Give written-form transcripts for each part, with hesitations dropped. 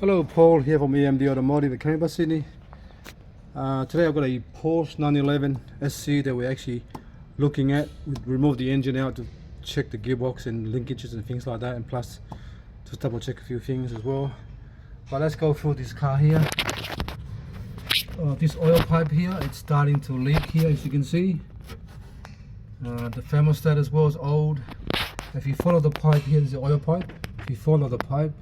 Hello, Paul here from EMD Automotive at Canberra, Sydney. Today I've got a Porsche 911 SC that we're actually looking at. We removed the engine out to check the gearbox and linkages and things like that, and plus just double check a few things as well. But let's go through this car here. This oil pipe here, it's starting to leak here, as you can see. The thermostat as well is old. If you follow the pipe here, there's the oil pipe. If you follow the pipe,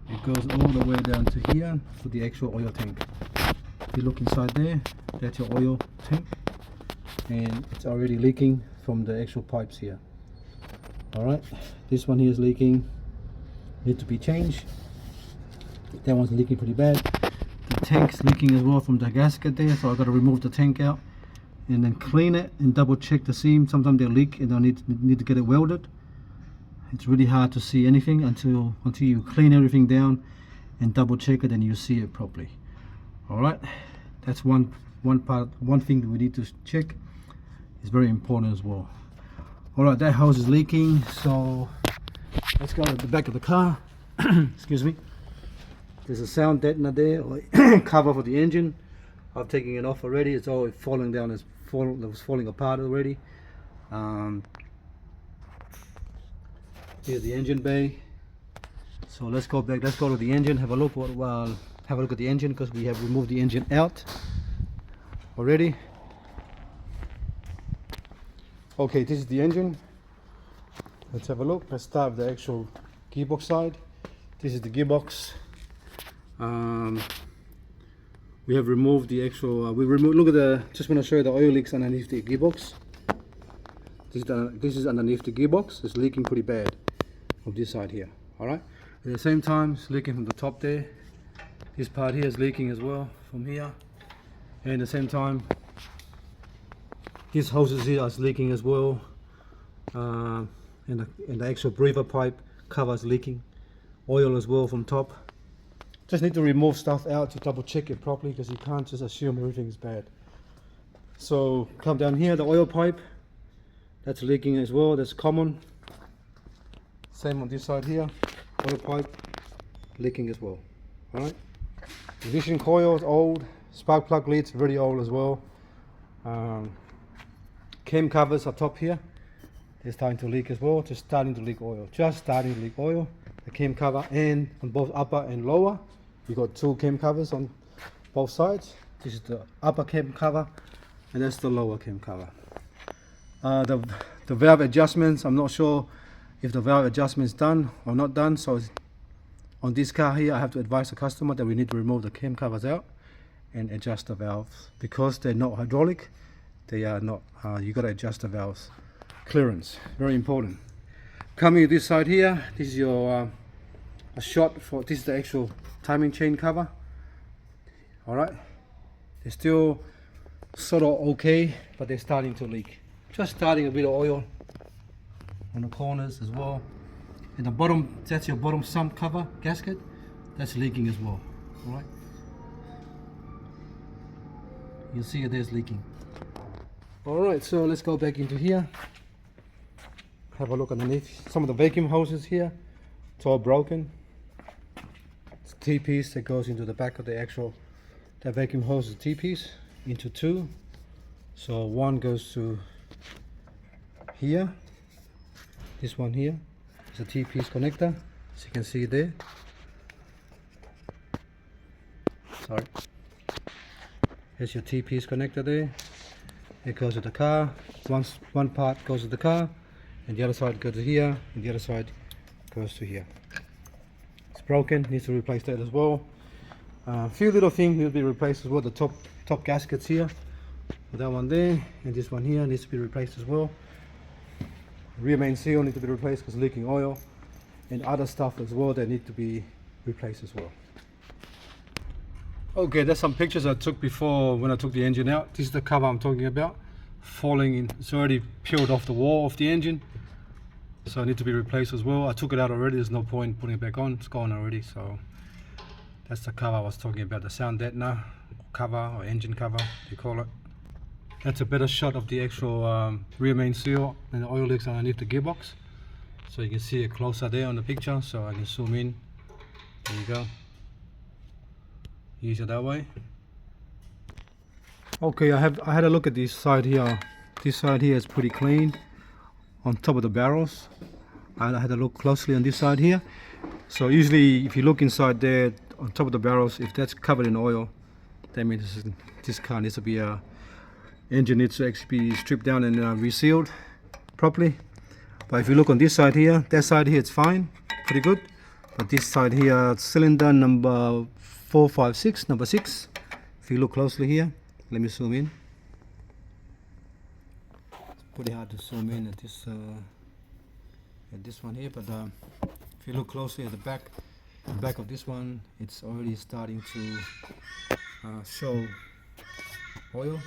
it goes all the way down to here to the actual oil tank. If you look inside there, that's your oil tank, and it's already leaking from the actual pipes here. Alright, this one here is leaking, need to be changed. That one's leaking pretty bad. The tank's leaking as well from the gasket there, so I've got to remove the tank out and then clean it and double check the seam. Sometimes they leak and I need to get it welded. It's really hard to see anything until you clean everything down and double check it, and you see it properly. All right, that's one thing that we need to check. It's very important as well. All right, that hose is leaking, so let's go to the back of the car. Excuse me. There's a sound deadener there, or cover for the engine. I've taken it off already. It's all falling down. It was falling apart already. Here's the engine bay. So let's go back. Let's go to the engine. Have a look. Have a look at the engine, because we have removed the engine out already. Okay, this is the engine. Let's have a look. Let's start with the actual gearbox side. This is the gearbox. We have removed the actual. Look at the. Just want to show you the oil leaks underneath the gearbox. This is underneath the gearbox. It's leaking pretty bad from this side here. All right. At the same time, it's leaking from the top there. This part here is leaking as well from here. And at the same time, these hoses here is leaking as well. And the actual breather pipe cover is leaking. Oil as well from top. Just need to remove stuff out to double check it properly, because you can't just assume everything is bad. So come down here, the oil pipe, that's leaking as well. That's common. Same on this side here, oil pipe leaking as well. All right. Ignition coil is old. Spark plug leads very old as well. Cam covers are top here. They're starting to leak as well. Just starting to leak oil. Just starting to leak oil. The cam cover, and on both upper and lower, you got two cam covers on both sides. This is the upper cam cover, and that's the lower cam cover. The valve adjustments, I'm not sure if the valve adjustment is done or not done. So on this car here, I have to advise the customer that we need to remove the cam covers out and adjust the valves, because they're not hydraulic. They are not. You got to adjust the valves clearance. Very important. Coming to this side here, this is your a shot for. This is the actual timing chain cover. All right, they're still sort of okay, but they're starting to leak. Just starting a bit of oil on the corners as well. And the bottom, that's your bottom sump cover gasket, that's leaking as well. All right, you'll see it there's leaking. All right, so let's go back into here. Have a look underneath. Some of the vacuum hoses here, it's all broken. It's a T-piece that goes into the back of the actual. That vacuum hose is a T-piece into two. So one goes to here. This one here is a T-piece connector, as you can see there. Sorry. Here's your T-piece connector there. It goes to the car. One part goes to the car, and the other side goes to here, and the other side goes to here. It's broken, needs to replace that as well. A few little things need to be replaced as well. The top gaskets here, that one there, and this one here needs to be replaced as well. Rear main seal needs to be replaced because leaking oil, and other stuff as well that need to be replaced as well. Okay, there's some pictures I took before when I took the engine out. This is the cover I'm talking about. Falling in, it's already peeled off the wall of the engine, so it needs to be replaced as well. I took it out already. There's no point putting it back on. It's gone already. So that's the cover I was talking about, the sound deadener cover, or engine cover they call it. That's a better shot of the actual rear main seal and the oil leaks underneath the gearbox. So you can see it closer there on the picture, so I can zoom in. There you go. use it that way. Okay, I had a look at this side here. This side here is pretty clean on top of the barrels. I had a look closely on this side here. So usually if you look inside there on top of the barrels, if that's covered in oil, that means this car needs to be engine needs to actually be stripped down and resealed properly. But if you look on this side here, that side here it's fine, pretty good. But this side here, cylinder number 456, number 6. If you look closely here, let me zoom in. It's pretty hard to zoom in at this one here, but if you look closely at the back of this one, it's already starting to show oil.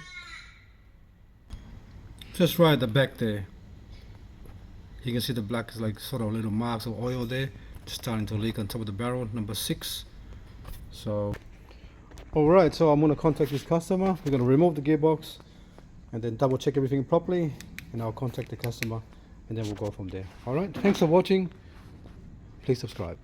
Just right at the back there, you can see the black is like sort of little marks of oil there, just starting to leak on top of the barrel, number 6. So alright, so I'm going to contact this customer. We're going to remove the gearbox and then double check everything properly, and I'll contact the customer and then we'll go from there. Alright, thanks for watching. Please subscribe.